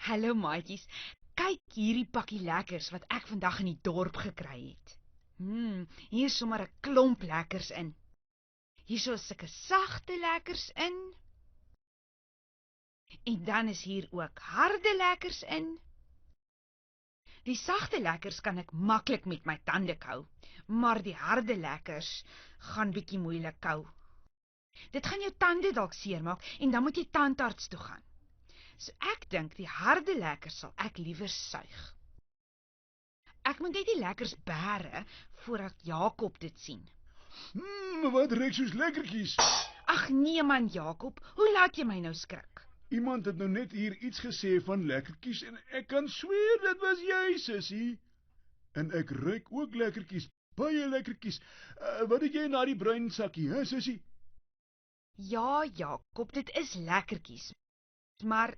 Hallo maatjies, kyk hierdie pakkie lekkers wat ek vandag in die dorp gekry het. Hier is sommer 'n klomp lekkers in. Hier is sulke sagte lekkers in. En dan is hier ook harde lekkers in. Die sagte lekkers kan ek maklik met my tande kou, maar die harde lekkers gaan bietjie moeilik kou. Dit gaan jou tande dalk seermaak en dan moet jy tandarts toe gaan. So ek dink die harde lekkers sal ek liewer suig. Ek moet net die lekkers bære voordat Jakob dit sien. Wat ruik soos lekkertjies? Ag nee man Jakob, hoe laat jy my nou skrik? Iemand het nou net hier iets gesê van lekkertjies en ek kan sweer dit was jy, sussie. En ek ruik ook lekkertjies, baie lekkertjies. Wat het jy in daardie bruin sakkie, hè, sussie? Ja Jakob, dit is lekkertjies. Maar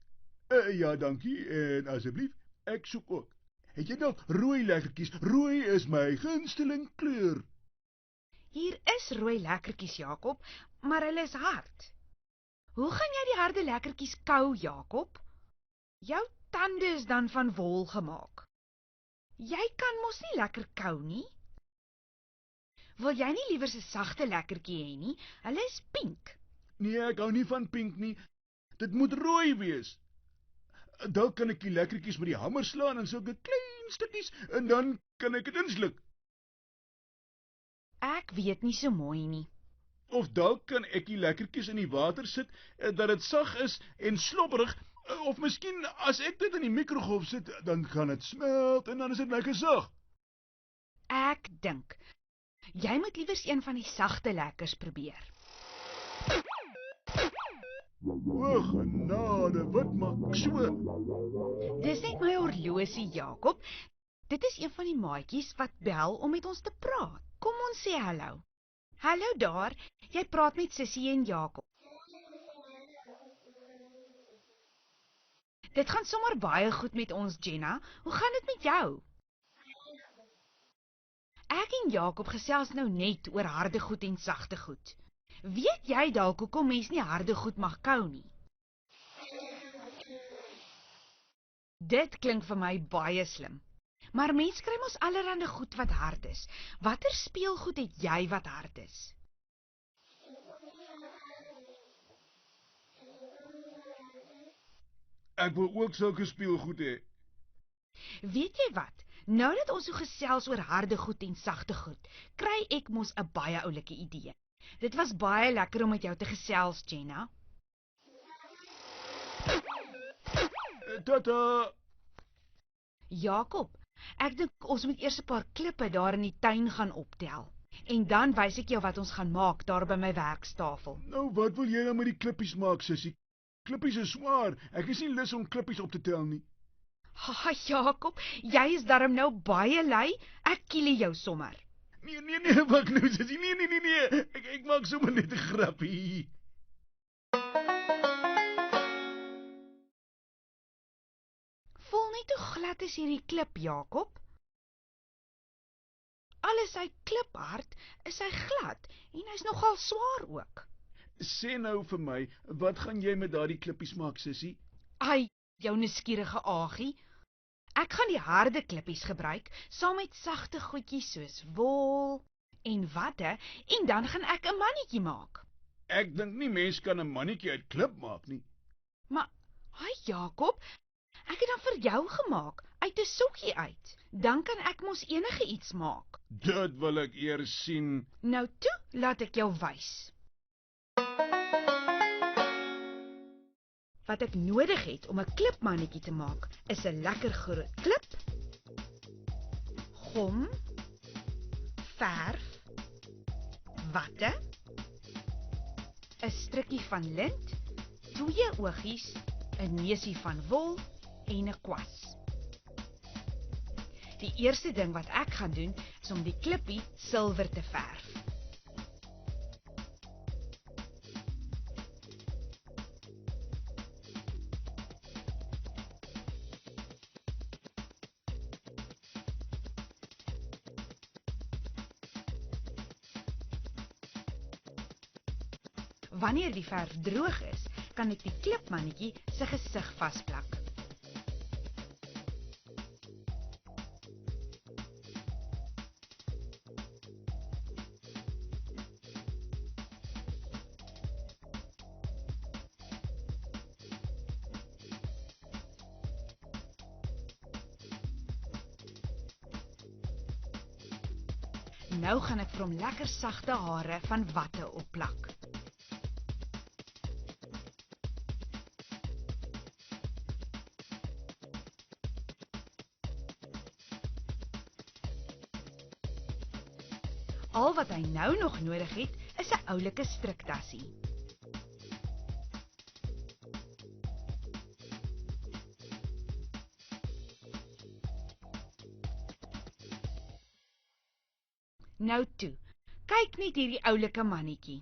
Ja, dankie, en asseblief, ek soek ook. Het jy dalk rooi lekkertjies? Rooi is my gunsteling kleur. hier is rooi lekkertjies Jakob, maar hulle is hard. Hoe gaan jy die harde lekkertjies kou, Jakob? Jou tande is dan van wol gemaak. Jy kan mos nie lekker kou nie. Wil jy nie liewer 'n sagte lekkertjie hê nie? Hulle is pink. Nee, ek hou nie van pink nie. Dit moet rooi wees. Dalk kan ek die lekkertjies met die hamer slaan in sulke klein stukkies en dan kan ek dit insluk. Ek weet nie so mooi nie. Of dalk kan ek die lekkertjies in die water sit dat dit sag is en slobberig, of miskien as ek dit in die mikrogolf sit, dan gaan dit smelt en dan is dit lekker sag. Ek dink jy moet liewers een van die sagte lekkers probeer. O, genade, wat maak so? Dis net my horlosie, Jakob. Dit is een van die maatjies wat bel om met ons te praat. Kom ons sê hallo. Hallo daar, jy praat met Sissie en Jakob. Dit gaan sommer baie goed met ons, Jenna. Hoe gaan dit met jou? Ek en Jakob gesels nou net oor harde goed en sagte goed. Weet jy dalk hoekom mens nie harde goed mag kou nie? Dit klink vir my baie slim. Maar mens kry mos allerhande goed wat hard is. Watter speelgoed het jy wat hard is? Ek wil ook sulke speelgoed hê. Weet jy wat? Nou dat ons so gesels oor harde goed en sagte goed, kry ek mos 'n baie oulike idee. Dit was baie lekker om met jou te gesels, Jenna. Tata! Jakob, ek dink ons moet eers 'n paar klippe daar in die tuin gaan optel. En dan wys ek jou wat ons gaan maak daar by my werkstafel. Nou, wat wil jy nou met die klippies maak, sussie? Klippies is swaar. Ek is nie lus om klippies op te tel nie. Ha, Jakob, jy is darm nou baie lui. Ek kielie jou sommer. Nee, wag nou, sussie. Nee. Ek maak sommer net 'n grappie. Voel net hoe glad is hierdie klip, Jakob. Al is hy kliphard, is hy glad en hy's nogal swaar ook. Sê nou vir my, wat gaan jy met daardie klippies maak, sussie? Ai, jou nuuskierige aagie. Ek gaan die harde klippies gebruik, saam met sagte goedjies soos wol en watte, en dan gaan ek 'n mannetjie maak. Ek dink nie mens kan 'n mannetjie uit klip maak nie. Maar, hi Jakob, ek het dan vir jou gemaak, uit 'n sokkie uit. Dan kan ek mos enige iets maak. Dit wil ek eers sien. Nou toe, laat ek jou wys. Wat ek nodig het om 'n klipmannetjie te maak, is 'n lekker groot klip, gom, verf, watte, 'n strikkie van lint, 2 oogies, 'n neusie van wol en 'n kwas. Die eerste ding wat ek gaan doen, is om die klippie silwer te verf. Wanneer die verf droog is, kan ek die klipmannetjie se gesig vasplak. Nou gaan ek vir hom lekker sagte hare van watte opplak. Al wat hy nou nog nodig het, is 'n oulike striktassie. Nou toe, kyk net hierdie oulike mannetjie.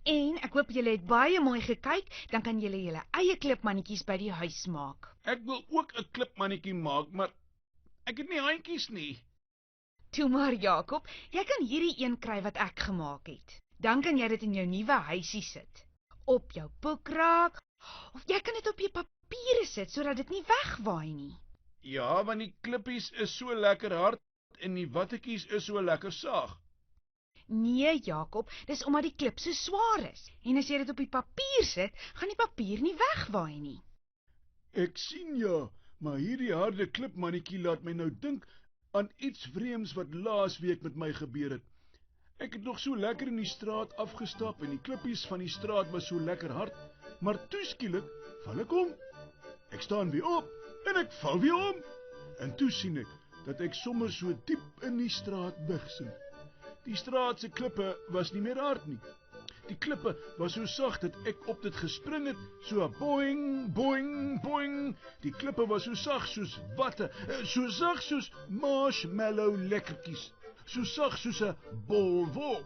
En ek hoop julle het baie mooi gekyk, dan kan julle julle eie klipmannetjies by die huis maak. Ek wil ook 'n klipmannetjie maak, maar ek het nie handjies nie. Toe maar Jakob, jy kan hierdie een kry wat ek gemaak het. Dan kan jy dit in jou nuwe huisie sit. Op jou boekrak, of jy kan dit op jou papiere sit, sodat dit nie wegwaai nie. Ja, want die klippies is so lekker hard en die wattetjies is so lekker saag. Nee Jakob, dis omdat die klip so swaar is. En as jy dit op die papier sit, gaan die papier nie wegwaai nie. Ek sien ja, maar hierdie harde klipmannetjie laat my nou dink aan iets vreemds wat laasweek met my gebeur het. Ek het nog so lekker in die straat afgestap en die klippies van die straat was so lekker hard, maar toe skielik val ek om. Ek staan weer op en ek val weer om. En toe sien ek dat ek sommer so diep in die straat wegsink. Die straat se klippe was nie meer hard nie. Die klippe was so sag dat ek op dit gespring het, so boing, boing, boing. Die klippe was so sag soos watte, so sag soos marshmallow lekkertjies, so sag soos 'n bol wol.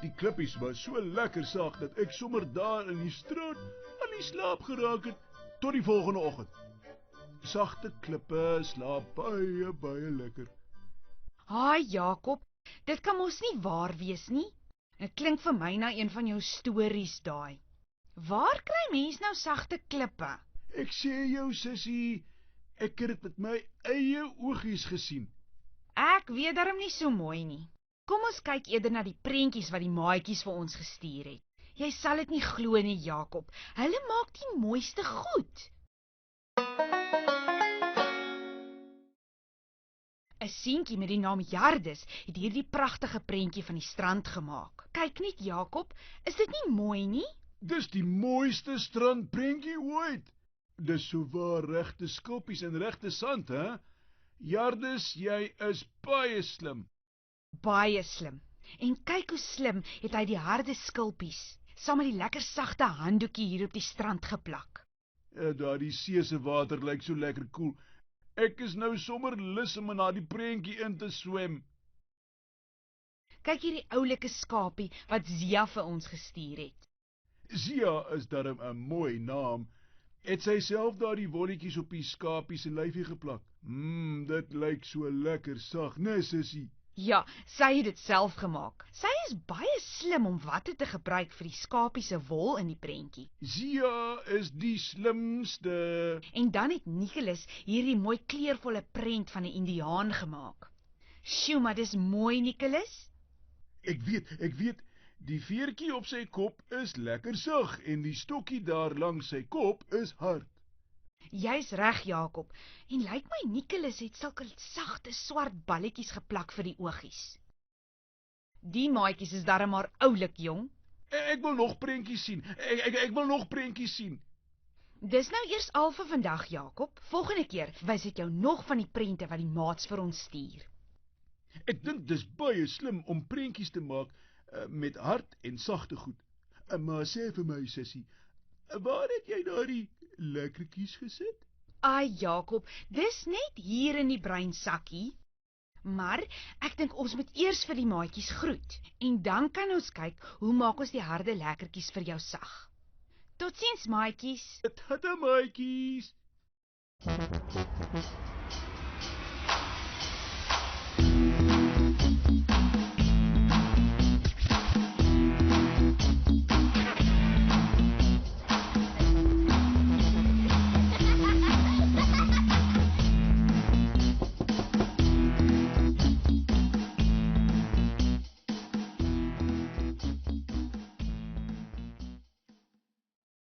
Die klippies was so lekker sag dat ek sommer daar in die straat aan die slaap geraak het tot die volgende oggend. Sagte klippe slaap baie lekker. Haai Jakob, dit kan mos nie waar wees nie. Dit klink vir my na een van jou stories daai. Waar kry mens nou sagte klippe? Ek sê jou sussie, ek het dit met my eie oogies gesien. Ek weet darm nie so mooi nie. Kom ons kyk eerder na die prentjies wat die maatjies vir ons gestuur het. Jy sal dit nie glo nie, Jakob. Hulle maak die mooiste goed. 'n Seentjie met die naam Jardus het hierdie pragtige prentjie van die strand gemaak. Kyk net Jakob, is dit nie mooi nie? Dis die mooiste strandprentjie ooit. Dis so waar regte skulpies en regte sand, hè? Jardus, jy is baie slim. Baie slim. En kyk hoe slim het hy die harde skulpies saam met die lekker sagte handdoekie hier op die strand geplak. Daardie see se water lyk so lekker koel. Ek is nou sommer lus om in daardie prentjie in te swem. Kyk hierdie oulike skapie wat Zia vir ons gestuur het. Zia is darm 'n mooi naam. Het sy self daardie wolletjies op die skapie se lyfie geplak. Dit lyk so lekker sag, né, sussie? Ja, sy het dit self gemaak. Sy is baie slim om watte te gebruik vir die skapie se wol in die prentjie. Zia is die slimste. En dan het Nicholas hierdie mooi kleurvolle prent van 'n Indiaan gemaak. Sjoe, maar dis mooi, Nicholas. Ek weet, die veertjie op sy kop is lekker sag en die stokkie daar langs sy kop is hard. Jy's reg, Jakob. En lyk my Nicholas het sulke sagte swart balletjies geplak vir die oogies. Die maatjies is darem maar oulik, jong. Ek wil nog prentjies sien. Ek wil nog prentjies sien. Dis nou eers al vir vandag, Jakob. Volgende keer wys ek jou nog van die prente wat die maats vir ons stuur. Ek dink dis baie slim om prentjies te maak met hard en sagte goed. Maar sê vir my, sussie, waar het jy daardie lekkertjies gesit? Ai, Jakob, dis net hier in die bruin sakkie. Maar ek dink ons moet eers vir die maatjies groet en dan kan ons kyk hoe maak ons die harde lekkertjies vir jou sag. Totsiens maatjies. Tata maatjies.